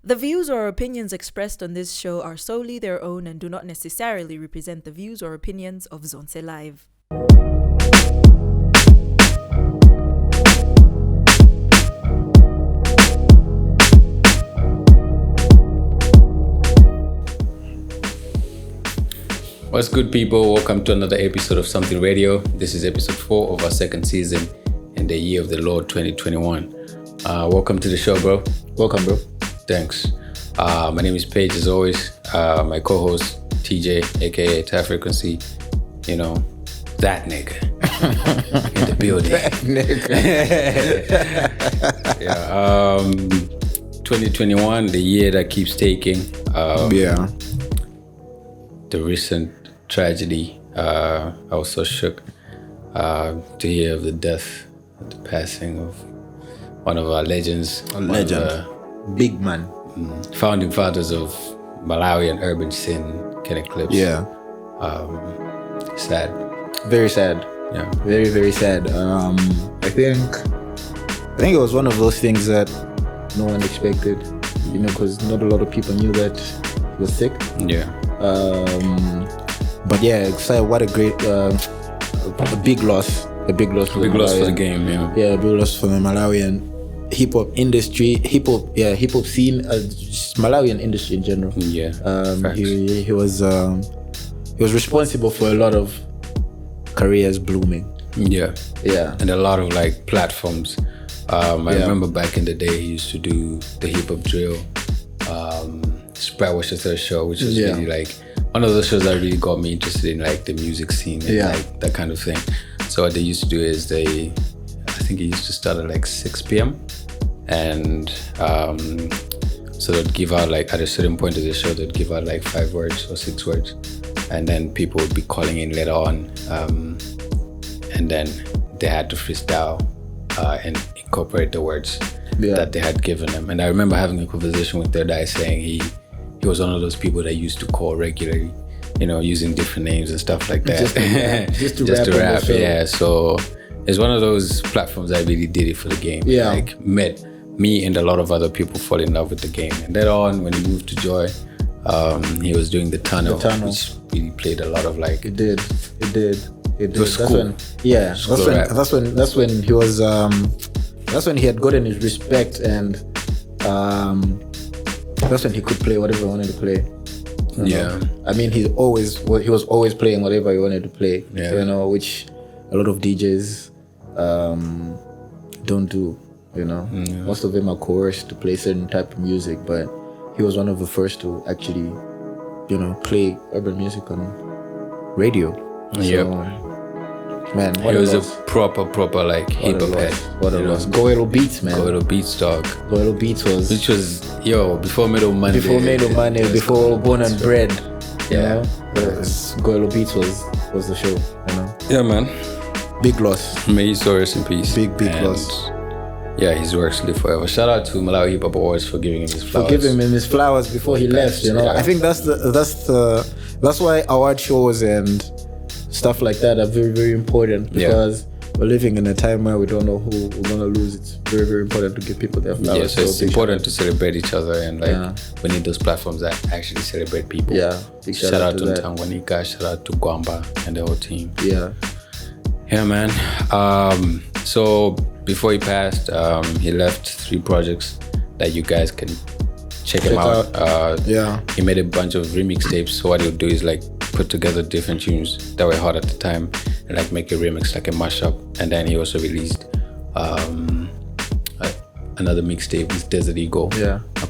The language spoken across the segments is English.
The views or opinions expressed on this show are solely their own and do not necessarily represent the views or opinions of Zonse Live. What's good, people? Welcome to another episode of Something Radio. This is episode 4 of our second season in the year of the Lord 2021. Welcome to the show, bro. Welcome, bro. Thanks. My name is Paige, as always. My co-host, TJ, aka High Frequency. You know, that nigga in the building. That nigga. Yeah. 2021, the year that keeps taking. The recent tragedy, I was so shook to hear of the death, the passing of one of our legends. A legend. Big man. Founding fathers of Malawian urban scene, Klips. Yeah. Sad. Very sad. Yeah. Very, very sad. I think it was one of those things that no one expected, you know, because not a lot of people knew that he was sick. Yeah. But yeah, what a great, a big loss. A big loss for the game, yeah. Yeah, a big loss for the Malawian hip-hop industry, hip-hop scene, Malawian industry in general. Yeah. He was responsible for a lot of careers blooming. Yeah. Yeah. And a lot of like platforms. I remember back in the day he used to do the hip-hop drill, Sprite Watch the Third show, which was really like one of those shows that really got me interested in like the music scene and like that kind of thing. So what they used to do is I think it used to start at like 6 p.m. and so they'd give out like at a certain point of the show they'd give out like 5 words or 6 words, and then people would be calling in later on, and then they had to freestyle and incorporate the words that they had given them. And I remember having a conversation with Third Eye saying he was one of those people that used to call regularly, you know, using different names and stuff like that. Just to rap. Yeah. So it's one of those platforms that really did it for the game. Yeah. Like made me and a lot of other people fall in love with the game. And later on, when he moved to Joy, he was doing the tunnel, which really played a lot of like. It did. It was cool. That's when he was. That's when he had gotten his respect, and that's when he could play whatever he wanted to play. Yeah. I mean, he was always playing whatever he wanted to play. Yeah. You know, which a lot of DJs don't do. You know, most of them are coerced to play certain type of music, but he was one of the first to actually, you know, play urban music on radio. Man, it was a proper like hip hop head. What it was. Goelo Beats, man. Goelo Beats, dog. Goelo Beats was. Which was, before Middle Monday. Before Born and Bred. Yeah. Goelo Beats was the show, you know. Yeah, man. Big loss. May his soul rest in peace. Big loss. Yeah, his works live forever. Shout out to Malawi Hip Hop Awards for giving him his flowers. For giving him his flowers before he left, you know. Yeah. I think that's why award shows and stuff like that are very, very important, because we're living in a time where we don't know who we're gonna lose. It's very, very important to give people their flowers. Yeah, so it's important to celebrate each other, and like we need those platforms that actually celebrate people. Yeah. Shout out to Tanganyika, shout out to Gwamba and the whole team. Yeah, man. So before he passed, he left 3 projects that you guys can check him out. He made a bunch of remix tapes. So what he'll do is like put together different tunes that were hot at the time and like make a remix, like a mashup. And then he also released another mixtape with Desert Eagle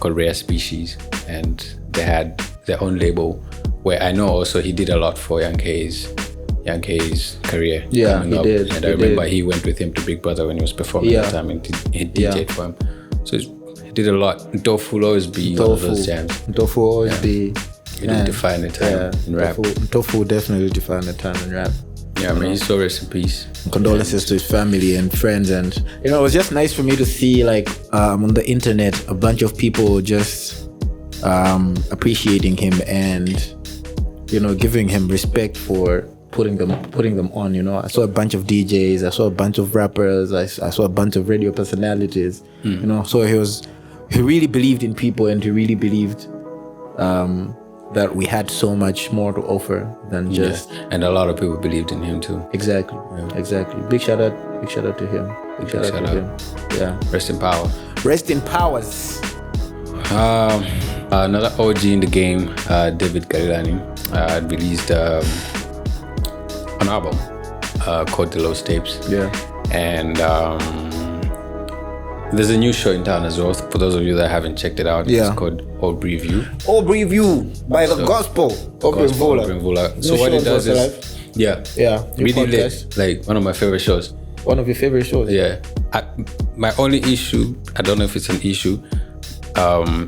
called Rare Species, and they had their own label where I know also he did a lot for Young K's career. Yeah, he did. And I remember he went with him to Big Brother when he was performing at the time, and he DJ'd for him. So he did a lot. Dofu will always be one of those jams. Dofu will always be. He did define the time in rap. Tofu definitely defined the time in rap. Yeah, man, he's so rest in peace. Condolences to his family and friends, and you know, it was just nice for me to see like on the internet a bunch of people just appreciating him and, you know, giving him respect for putting them on. You know, I saw a bunch of DJs, I saw a bunch of rappers, I saw a bunch of radio personalities. You know, so he was he really believed in people, and he really believed that we had so much more to offer than just. Yeah. And a lot of people believed in him too. Exactly. Big shout out to him. Big shout out to him. Yeah. Rest in power. Rest in powers. Another OG in the game, David Karilani, released an album called The Lost Tapes. Yeah. And there's a new show in town as well. For those of you that haven't checked it out, it's called AubreyView. AubreyView by the Gospel. Aubrey Vola. So what it does is, really lit. Like one of my favorite shows. One of your favorite shows? Yeah. My only issue, I don't know if it's an issue,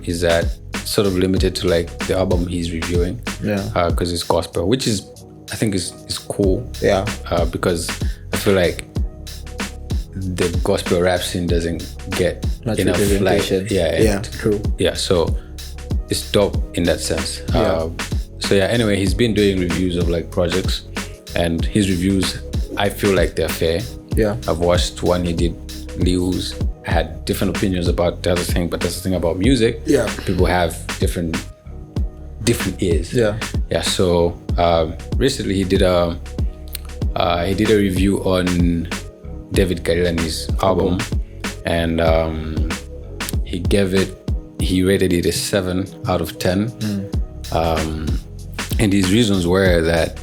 is that sort of limited to like the album he's reviewing. Yeah. Because it's gospel, which is, I think is cool. Yeah. Because I feel like the gospel rap scene doesn't get much enough representation. True. Yeah, so it's dope in that sense. Anyway, he's been doing reviews of like projects, and his reviews, I feel like they're fair. Yeah. I've watched one he did, Liu's. I had different opinions about the other thing, but that's the thing about music. Yeah. People have different ears. Yeah. Yeah. So recently he did a review on David Karilani's album, and he rated it a 7 out of 10. And his reasons were that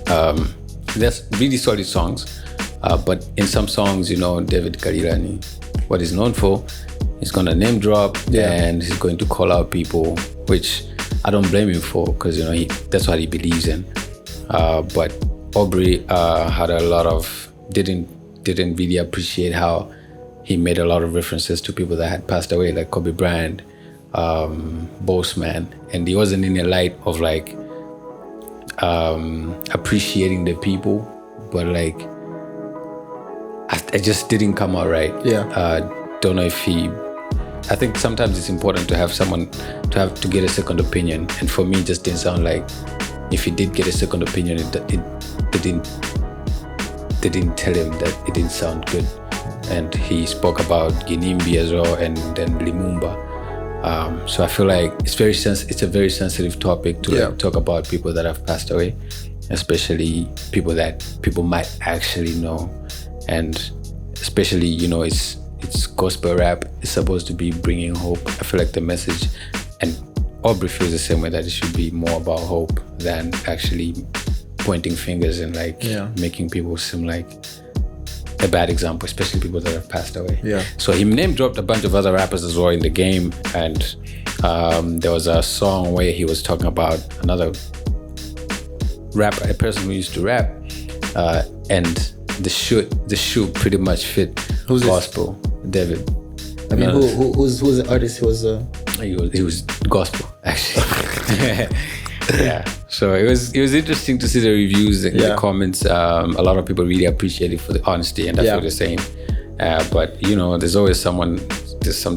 there's really solid songs, but in some songs, David Karilani, what he's known for, he's gonna name drop and he's going to call out people, which I don't blame him for, because that's what he believes in. But Aubrey had a lot of didn't really appreciate how he made a lot of references to people that had passed away, like Kobe Bryant, Boseman, and he wasn't in the light of like appreciating the people, but like I just didn't come out right. Don't know if I think sometimes it's important to have someone to get a second opinion, and for me it just didn't sound like if he did get a second opinion, they didn't tell him that it didn't sound good. And he spoke about Ginimbi as well, and then Limumba. So I feel like it's a very sensitive topic to like, talk about people that have passed away, especially people that people might actually know. And especially, it's gospel rap. It's supposed to be bringing hope. I feel like the message, and Aubrey feels the same way, that it should be more about hope than actually pointing fingers and like making people seem like a bad example, especially people that have passed away. Yeah. So he name dropped a bunch of other rappers as well in the game, and there was a song where he was talking about another rapper, a person who used to rap, and the shoe pretty much fit gospel. David. I mean, who's the artist? He was gospel actually. Yeah. So it was interesting to see the reviews and the comments. A lot of people really appreciate it for the honesty, and that's what they're saying. But there's always some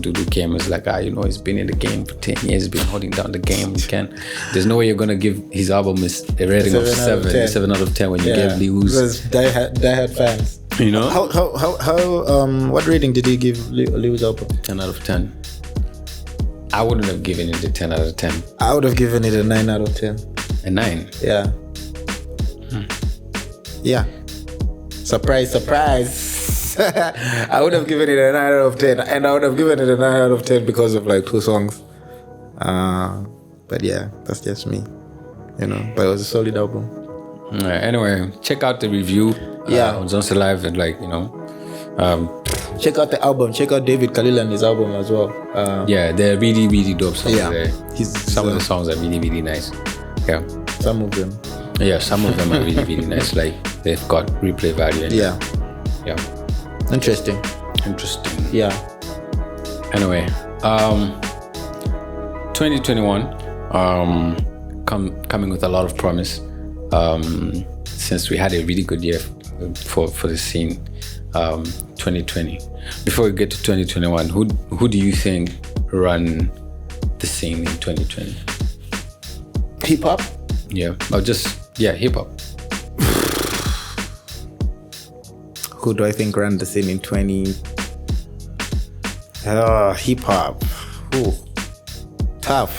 dude who came and is like, he's been in the game for 10 years, he's been holding down the game. There's no way you're gonna give his album a rating of 7 out of 10 when you gave Liu's. Because diehard fans. How what rating did he give Liu's album? 10 out of 10. I wouldn't have given it a 10 out of 10. I would have given it a 9 out of 10. A 9? Yeah. Yeah. Surprise. I would have given it a 9 out of 10. And I would have given it a 9 out of 10 because of like 2 songs. But yeah, that's just me. But it was a solid album. Anyway, check out the review on Zonse Live, and check out the album. Check out David Karilani's album as well. They're really, really dope songs. Some of the the songs are really, really nice. Yeah. Some of them. Yeah, some of them are really, really nice. Like they've got replay value. Yeah. Interesting. Yeah. Anyway, 2021, coming with a lot of promise. Since we had a really good year for the scene, 2020. Before we get to 2021, who do you think run the scene in 2020? Hip hop? Yeah, or just hip hop. Who do I think ran the scene in 20? Hip hop. tough.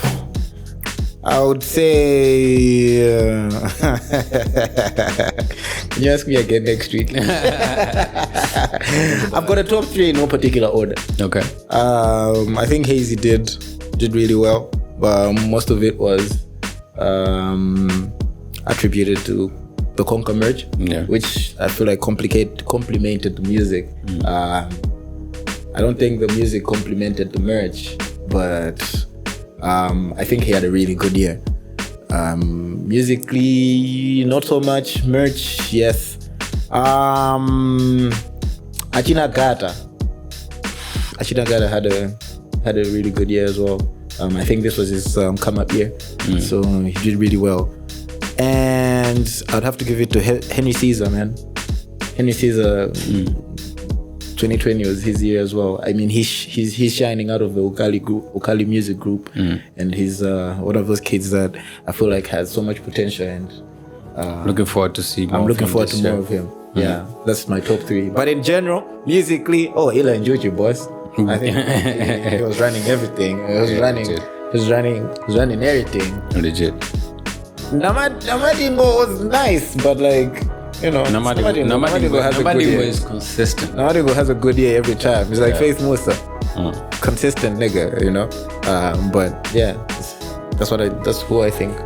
I would say. Can you ask me again next week? I've got a top 3 in no particular order. Okay. I think Hazy did really well, but most of it was attributed to the Conquer merge, which I feel like complemented the music. I don't think the music complemented the merge, but I think he had a really good year. Musically, not so much. Merch, yes. Achina Gata had a really good year as well. I think this was his come up year, so he did really well. And I'd have to give it to Henry Caesar, man. Henry Caesar, 2020 was his year as well. I mean, he's shining out of the Ukali music group, and he's one of those kids that I feel like has so much potential. And looking forward to see more. I'm looking forward to more of him. Yeah, that's my top 3. But in general, musically, Ila and Juju, boss. I think he was running everything. He was running everything. Legit. Namadingo was nice, but like, you know, Namadingo has a good year. Is consistent. Namadingo has a good year every time. He's like Faith Musa, consistent nigga, you know. But yeah, that's who I think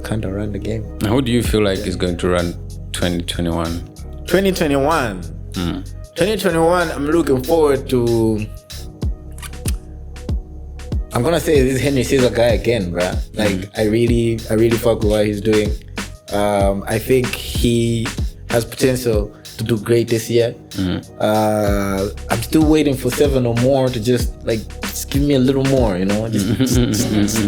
kind of ran the game. Now, who do you feel like is going to run 2021? 2021. 2021. I'm looking forward to. I'm gonna say this Henry Caesar guy again, bruh. Like I really fuck with what he's doing. I think he has potential to do great this year. I'm still waiting for 7 or more to just give me a little more, you know, just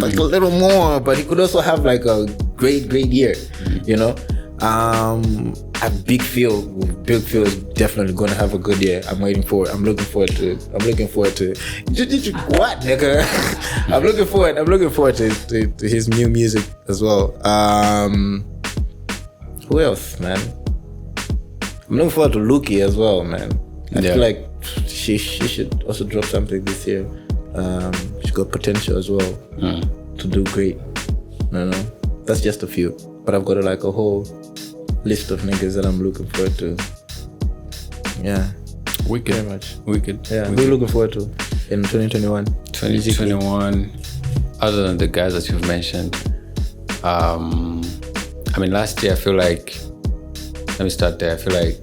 like a little more. But he could also have like a great year, you know. Big Phil is definitely gonna have a good year. I'm looking forward to what, nigga? I'm looking forward to his new music as well. Who else, man? I'm looking forward to Luki as well, man. I feel like she should also drop something this year. She's got potential as well to do great. I don't know. That's just a few, but I've got a whole list of niggas that I'm looking forward to. Yeah. Wicked. Very much. Wicked. Yeah. Who are you looking forward to in 2021? 2021, other than the guys that you've mentioned. I mean, last year I feel like, let me start there. I feel like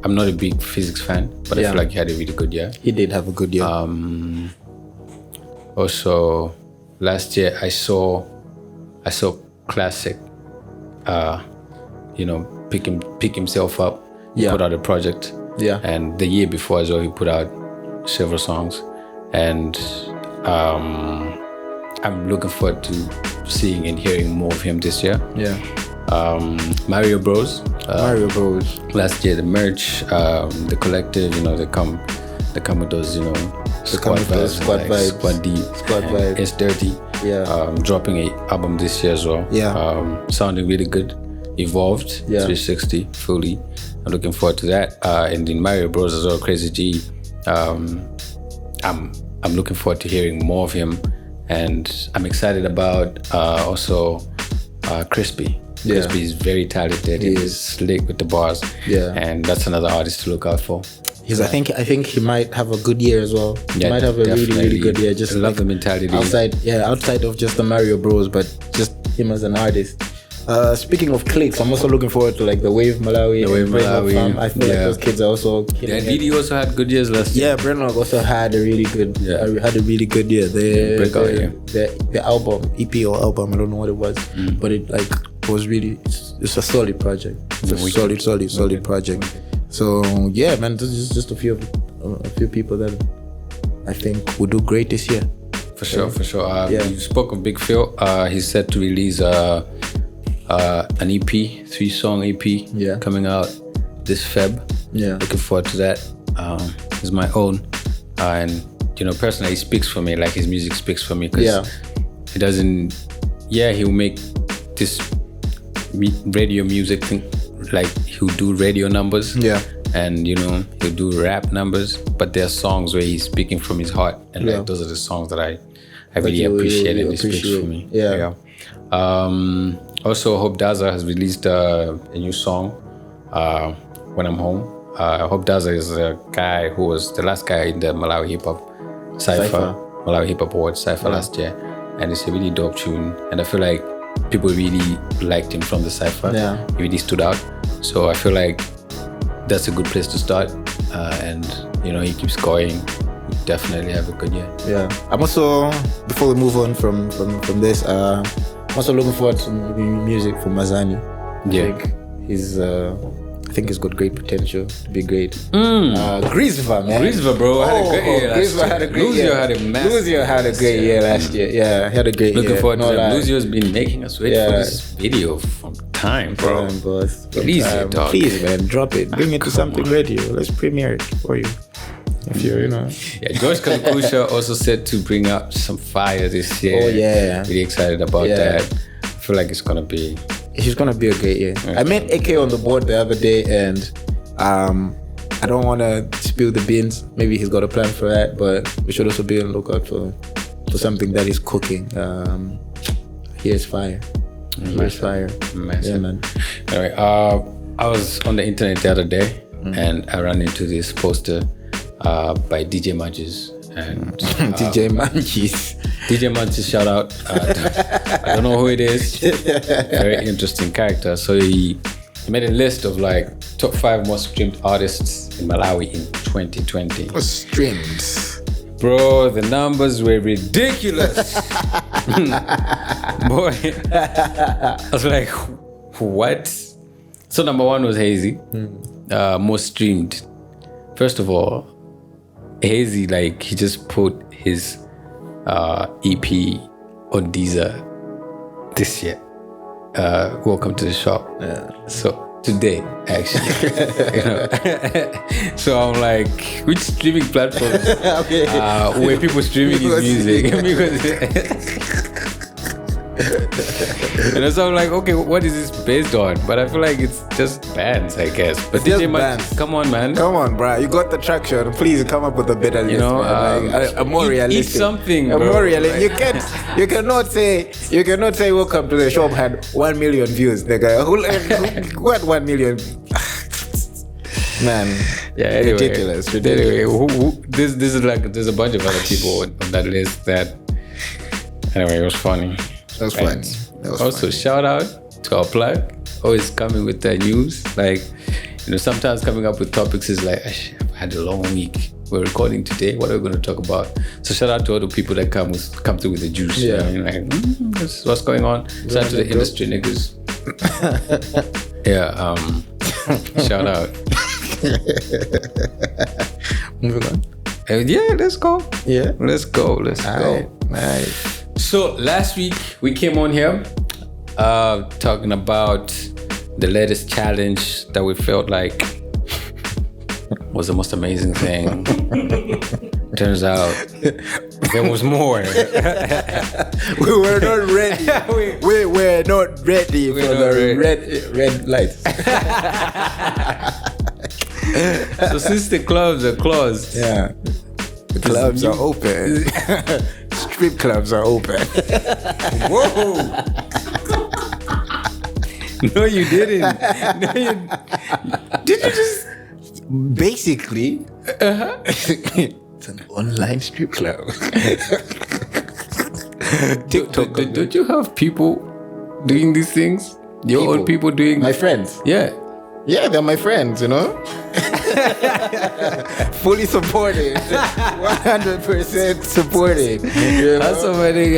I'm not a big physics fan, but I feel like he had a really good year. He did have a good year. Also, last year I saw Classic, pick himself up, put out a project. Yeah. And the year before as well, he put out several songs. And I'm looking forward to seeing and hearing more of him this year. Yeah. Mario Bros. Last year, the merch, the collective, they come with those, squad vibes, squad deep, squad vibe. It's dirty. Yeah. Dropping an album this year as well. Yeah. Sounding really good. Evolved. 360 fully. I'm looking forward to that. And in Mario Bros as well, Crazy G. I'm looking forward to hearing more of him, and I'm excited about also Crispy. Crispy is very talented. He's slick with the bars. Yeah. And that's another artist to look out for. I think he might have a good year as well. He might have a really good year. Just I love the mentality. Outside of just the Mario Bros, but just him as an artist. Speaking of Klips, I'm also looking forward to the Wave Malawi. I feel like those kids are also. VD also had good years last year. Yeah, Brenlock also had a really good. Had a really good year. The album, EP or album, I don't know what it was, but it was really. It's a solid project. It's a solid project. So yeah, man, this is just a few people that I think will do great this year. For sure. You spoke of Big Phil. He's set to release an EP, 3-song EP, coming out this Feb. Yeah, looking forward to that. It's my own, and personally, he speaks for me. Like his music speaks for me because he doesn't. Yeah, he'll make this radio music thing. Like he'll do radio numbers. Yeah. and he'll do rap numbers, but there are songs where he's speaking from his heart, and like those are the songs that I really appreciate, and it speaks for me. Also, Hope Daza has released a new song, When I'm Home. Hope Daza is a guy who was the last guy in the Malawi Hip Hop Malawi Hip Hop Awards Cypher last year, and it's a really dope tune, and I feel like people really liked him from the Cypher. He really stood out, so I feel like that's a good place to start, and he keeps going. We definitely have a good year. I'm also, before we move on from this, I'm also looking forward to new music from Mazani. I think he's got great potential to be great. Grisva, man. Grisva, bro. Grisva had a great year. Luzio had a great year last year. Yeah, he had a great year. Looking forward to that. Luzio's been making us wait for this video from time, bro. Please, dog. Please, man, drop it. Bring it to something radio. Let's premiere it for you. If you're, George Kalkusha also said to bring up some fire this year. Really excited about that. I feel like it's gonna be a great year. I met AK on the board the other day, and I don't want to spill the beans. Maybe he's got a plan for that, but we should also be on the lookout for something that he's cooking. Here's fire. Here's fire. Massive. Yeah, man. Anyway, I was on the internet the other day, and I ran into this poster by DJ Manches. And DJ Manches. DJ Manches, shout out. I don't know who it is. Very interesting character. So he made a list of like top 5 most streamed artists in Malawi in 2020. Streams. Bro, the numbers were ridiculous. Boy, I was like, what? So number 1 was Hazy. Most streamed. First of all, Hazy, like, he just put his EP on Deezer this year. Welcome to the shop. So today, actually, So I'm like, which streaming platforms where people streaming his music? Because and so I'm like, okay, what is this based on? But I feel like it's just bands, I guess. But DJ Manches, come on, man. Come on, bro. You got the traction. Please come up with a better list, man. A more realistic. Eat something, bro. A more realistic. You cannot say welcome to the shop had 1 million views. The guy what 1 million? Man, anyway, ridiculous. Anyway, this is like, there's a bunch of other people on that list that. Anyway, it was funny. That was funny. Also, shout out to our plug, always coming with the news. Like, sometimes coming up with topics is like, I've had a long week. We're recording today. What are we going to talk about? So shout out to all the people that come through with the juice. This is what's going on. Shout out to the industry niggas. Shout out. Moving on. Let's go. Let's go. All right. So last week we came on here talking about the latest challenge that we felt like was the most amazing thing. Turns out there was more. We were not ready. We were not ready for the red lights. So since the clubs are closed, the clubs are open. Strip clubs are open. Whoa! No, you didn't. Did you just basically? It's an online strip club. TikTok. Don't you have people doing these things? Your own people doing? My friends. Yeah, they're my friends. Fully supported, 100% supported. That's somebody.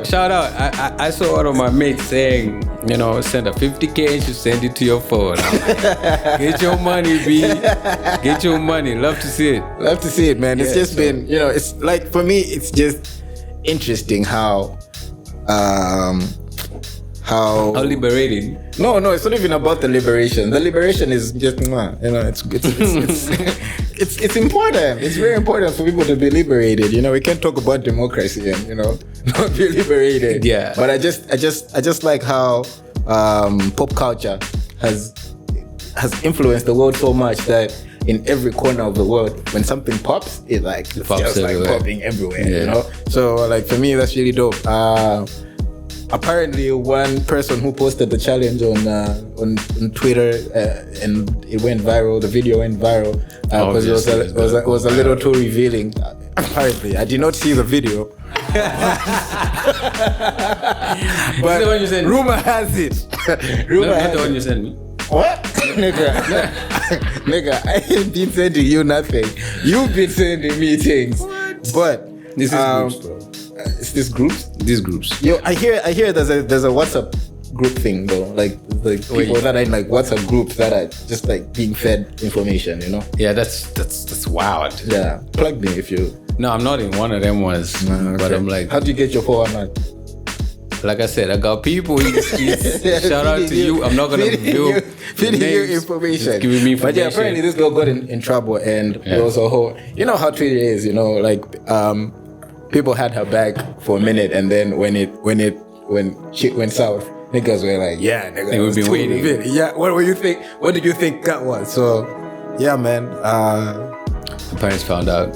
Shout out. I saw one of my mates saying, send a 50K and you send it to your phone. Get your money, B. Get your money. Love to see it. Man. It's just been, it's like, for me, it's just interesting how liberating. No, it's not even about the liberation. The liberation is just, it's important. It's very important for people to be liberated. We can't talk about democracy and not be liberated. Yeah. But I just like how pop culture has has influenced the world so much that in every corner of the world, when something pops, it's pops just like everywhere. popping everywhere, you know? So like for me, that's really dope. Apparently, one person who posted the challenge on Twitter and it went viral. The video went viral because it was a little too revealing. Apparently, I did not see the video. But the one you sent me? rumor has it. Not the one you sent me. What? Nigga, I ain't been sending you nothing. You've been sending me things. What? But This is groups, bro. Is this groups? These groups. Yo, I hear there's a WhatsApp group thing though. Like people that are in like WhatsApp groups that are just like being fed information, you know? Yeah, that's wild. Yeah. Plug me if you. No, I'm not in one of them ones. Okay. But I'm like, how do you get your 419? like I said, I got people. Shout out to you. I'm not gonna reveal feeding you information. Just giving me information. But yeah, apparently this girl got in trouble, and there was a whole. You know how Twitter is, you know, like people had her back for a minute, and then when shit went south, niggas were like, yeah, nigga, they would be waiting. Yeah, what did you think? What did you think that was? So, yeah, man. My parents found out.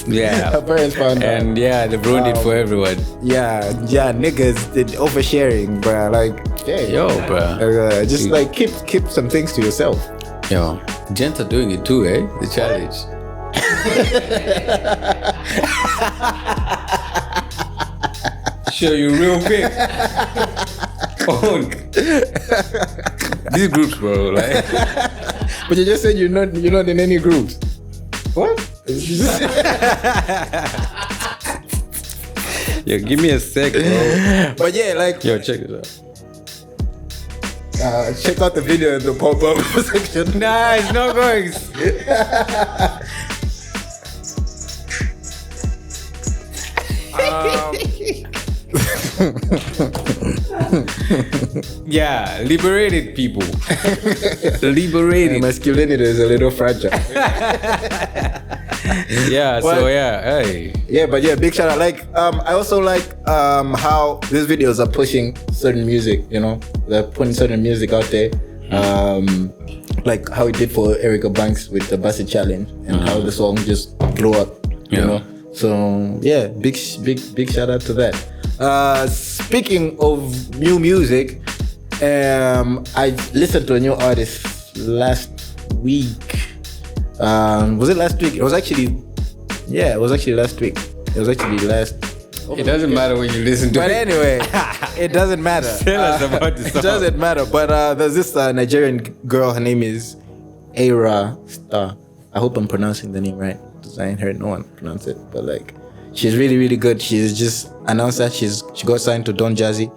Yeah. Her parents found out. And yeah, they ruined it for everyone. Yeah, niggas did oversharing, bruh. Like, yeah, Yo, bruh. just like keep some things to yourself. Yo, gents are doing it too, eh? The challenge. Show you real quick. These groups, bro. Like, but you just said you're not in any groups. What? yo, give me a sec, bro. But yeah, like, Yo, check this out. check out the video in the pop-up section. Nah, it's not going. Yeah, liberated people. Liberated. Masculinity is a little fragile. Yeah, What? so yeah, hey. Yeah, but yeah, big shout out. Like, I also like how these videos are pushing certain music. You know, they're putting certain music out there. Like how it did for Erica Banks with the Bassett Challenge, and how the song just blew up. You know, so yeah, big shout out to that. Speaking of new music, I listened to a new artist last week. Was it last week? It was actually last week. It doesn't matter when you listen to But it. anyway, it doesn't matter. Tell us about the It song. doesn't matter. But there's this Nigerian girl. Her name is Aura Star. I hope I'm pronouncing the name right, because I ain't heard no one pronounce it. But like, she's really, really good. She's just announced that she got signed to Don Jazzy.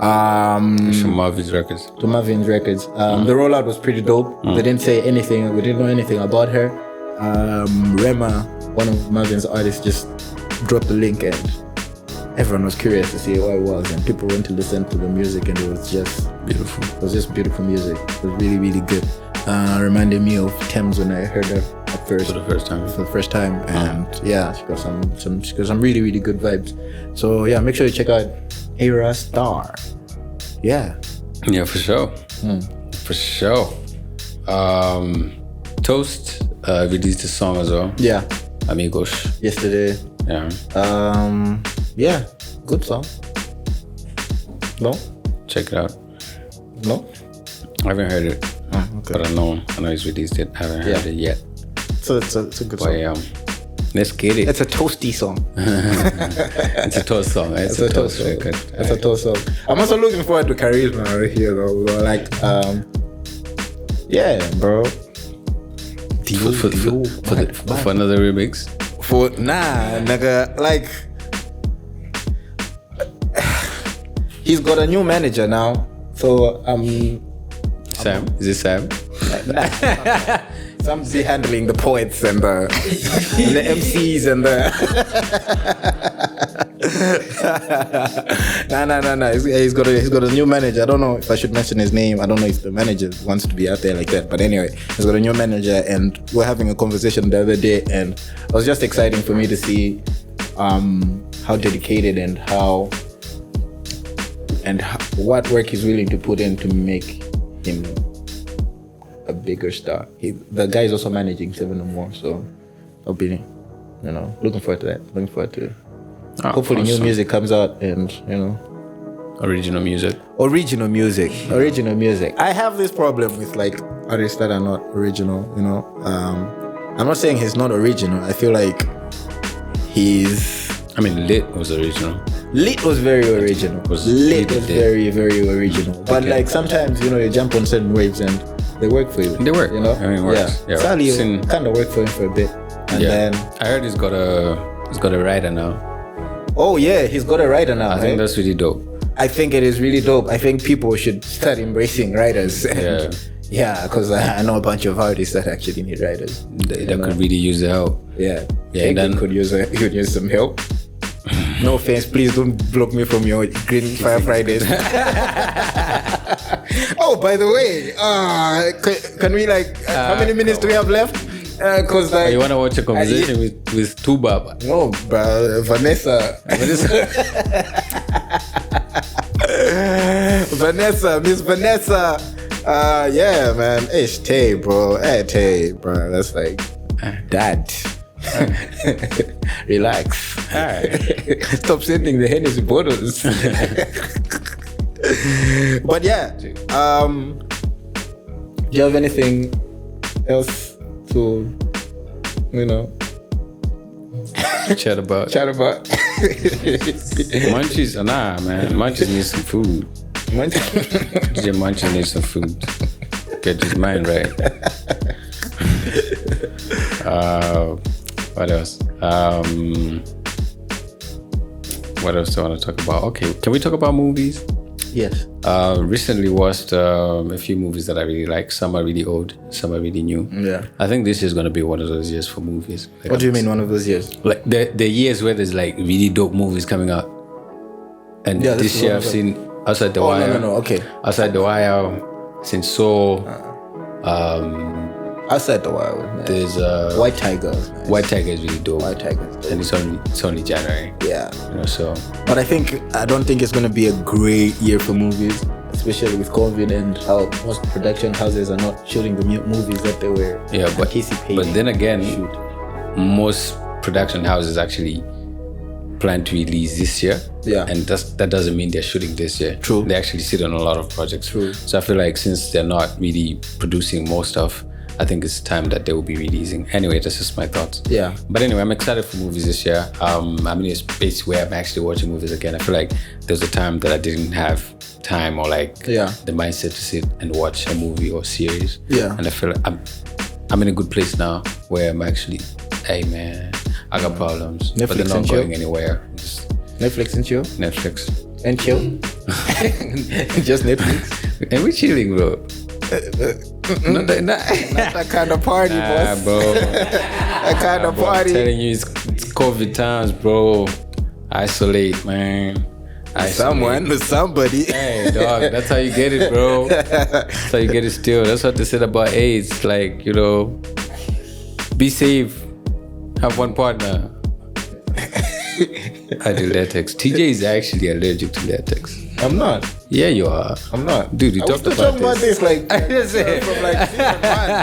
From Marvin's Records. To Marvin's Records. The rollout was pretty dope. They didn't say anything. We didn't know anything about her. Rema, one of Marvin's artists, just dropped the link, and everyone was curious to see what it was, and people went to listen to the music, and it was just Beautiful. It was just beautiful music. It was really, really good. Reminded me of Thames when I heard her at first. For the first time. And yeah, she got some really, really good vibes. So yeah, make sure you check out Aura Star. Yeah. Yeah, for sure. For sure. Toast released a song as well. Yeah. Amigos. Yesterday. Yeah. Yeah. Good song. No? Check it out. No? I haven't heard it. Okay. But I know he's released it. I haven't heard it yet. So it's a good But song. let's get it. It's a toasty song. It's a toast song. It's a toast song. record. It's a toast song. I'm also looking forward to Charisma right here though. Like, yeah, bro. For another remix. Nigga, like, he's got a new manager now. So Sam? Is it Sam? Sam's be handling the poets and the MCs and the no. He's got a new manager. I don't know if I should mention his name. I don't know if the manager wants to be out there like that. But anyway, he's got a new manager, and we're having a conversation the other day, and it was just exciting for me to see how dedicated and what work he's willing to put in to make him a bigger star. The guy is also managing 7 or More, so I'll be, looking forward to that. Looking forward to it. Hopefully new music comes out and, Original music. I have this problem with like artists that are not original, I'm not saying he's not original. I feel like Lit was original. Lit was very original. Lit was very, very original. But like sometimes, you jump on certain waves and they work for you. They work. It works. Yeah. Sally kind of worked for him for a bit. And then I heard he's got a writer now. Oh yeah, he's got a writer now. I think that's really dope. I think it is really dope. I think people should start embracing writers. Yeah, because I know a bunch of artists that actually need writers. That could really use the help. Yeah. They could use some help. No offense, please don't block me from your Green Fire Fridays. Oh, by the way, can we how many minutes do we have left? Cause you wanna watch a conversation with Tuba? No, bro, Vanessa. Miss Vanessa. Yeah, man. It's Tay, bro. Hey, Tay, bro. That's like, Dad. Relax. Stop sending the Hennessy bottles. But yeah, do you have anything else to, chat about? Munchies, nah, man. Munchies need some food. DJ Munchies need some food. Get his mind right. What else? What else do I want to talk about? Okay, can we talk about movies? Yes. Recently watched a few movies that I really like. Some are really old, some are really new. Yeah. I think this is going to be one of those years for movies. What do you mean one of those years? Like the years where there's like really dope movies coming out. And this year I've seen Outside the Wire. No. Okay. Outside the Wire, since Soul. Outside the Wire was nice. There's White Tiger was nice. White Tiger is really dope. White Tiger is dope. And it's only January. Yeah. So. But I don't think it's gonna be a great year for movies, especially with COVID and how most production houses are not shooting the movies that they were anticipating. But then again, most production houses actually plan to release this year. Yeah. And that doesn't mean they're shooting this year. True. They actually sit on a lot of projects. True. So I feel like since they're not really producing more stuff, I think it's time that they will be releasing. Anyway, that's just my thoughts. Yeah. But anyway, I'm excited for movies this year. I'm in a space where I'm actually watching movies again. I feel like there was a time that I didn't have time or the mindset to sit and watch a movie or series. Yeah. And I feel like I'm in a good place now where I'm actually, hey man, I got problems, Netflix but they're not and going chill. Netflix and chill? Netflix. And chill? Just Netflix? And we're chilling, bro. Not that kind of party, boss. Bro. That kind of party. I'm telling you, it's COVID times, bro. Isolate, man. Somebody. Hey, dog, that's how you get it, bro. That's how you get it still. That's what they said about AIDS. Like, be safe. Have one partner. I do latex. TJ is actually allergic to latex. I'm not. Yeah, you are. I'm not. Dude, you talked about this like from season 1,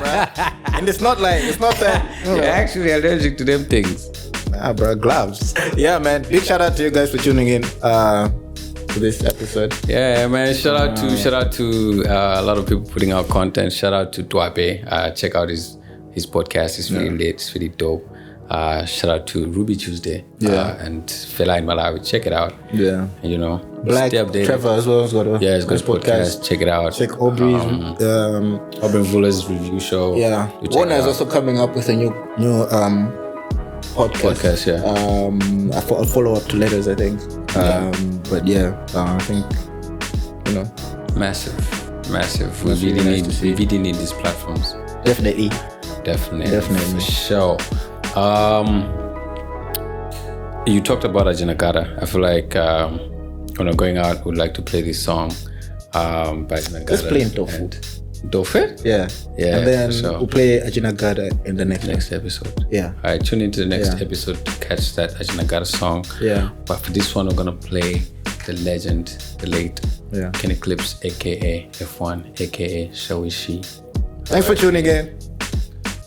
bro. And it's not that you're actually allergic to them things. Nah, bro, gloves. Yeah, man. Big shout out to you guys for tuning in to this episode. Yeah, man. Shout out to a lot of people putting out content. Shout out to Dwape. Check out his podcast. It's really lit. It's really dope. Shout out to Ruby Tuesday and Fela in Malawi. Check it out. Yeah. And, Black Trevor as well has got a it's got a podcast. Check it out. Check Aubrey's AubreyView's review show. Yeah. Warner is also coming up with a new podcast. I'll follow up to letters, I think. But I think massive. We really need these platforms. Definitely For sure. You talked about Ajinagada. I feel like when I'm going out, would like to play this song by Ajinagada. Let's play in Tofu. Dofe? Yeah. And then we'll play Ajinagada in the next episode. Yeah. All right, tune into the next episode to catch that Ajinagada song. Yeah. But for this one, we're going to play the legend, the late Kenny Klips, aka F1, aka Shawishi. Thanks for tuning in.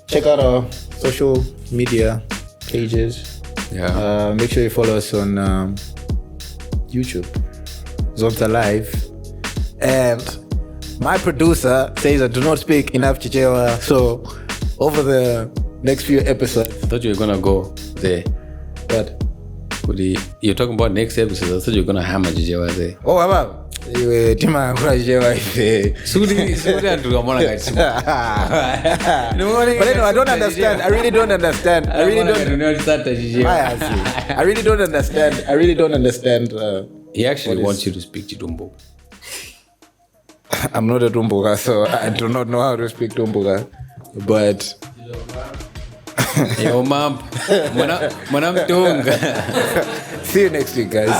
Check out our social media pages. Make sure you follow us on YouTube, Zonta Live. And my producer says I do not speak enough Chichewa, so over the next few episodes. I thought you were gonna go there. But you're talking about next episode. I thought you were gonna hammer Chichewa there. Oh, Abba. But I don't understand. I really don't understand. I really don't understand. He actually wants you to speak Chidumbo. I'm not a Dumbuga, so I do not know how to speak Dumbuga. But yo, mom, manam tung. See you next week, guys.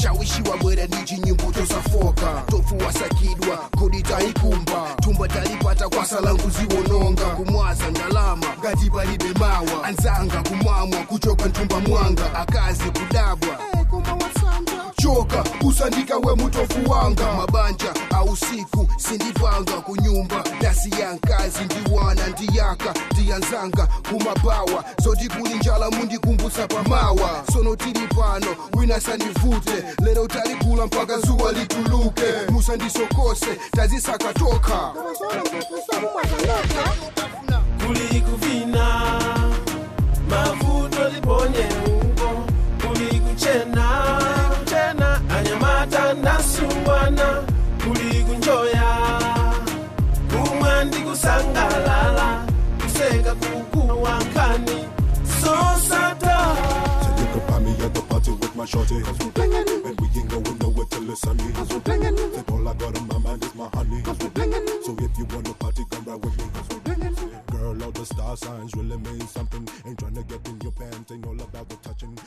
Shawishi wa bwera niji nyimbo tosafoka tofu wasakidwa kodita ikumba tumba talipata kwa salangu ziwononga kumwaza ndalama gati balibe mawa anzanga kumamwa kuchoka ntumba mwanga akazi kudabwa choka usandika we mutofu wanga mabanja au siku sindivanga kunyumba dasi ya nkazi ndiwana ndiyaka ndiyanzanga kumabawa zoti kulinjala mundi kumbusa pamawa sono tilipano wina sanivute lero talikula mpaka zuwa lituluke musa ndisokose tazisaka toka kulikuvina mavuto liponye ungo kulikuchena anyamata nasungwana kulikunjoya kumwandi kusangalala kuseka kukuwankani sosata at the party with my shorty. And we ain't going nowhere till it's sunny. Take all I got on my mind is my honey. So if you want to party, come right with me. Girl, all the star signs really mean something. Ain't trying to get in your pants, ain't all about the touching.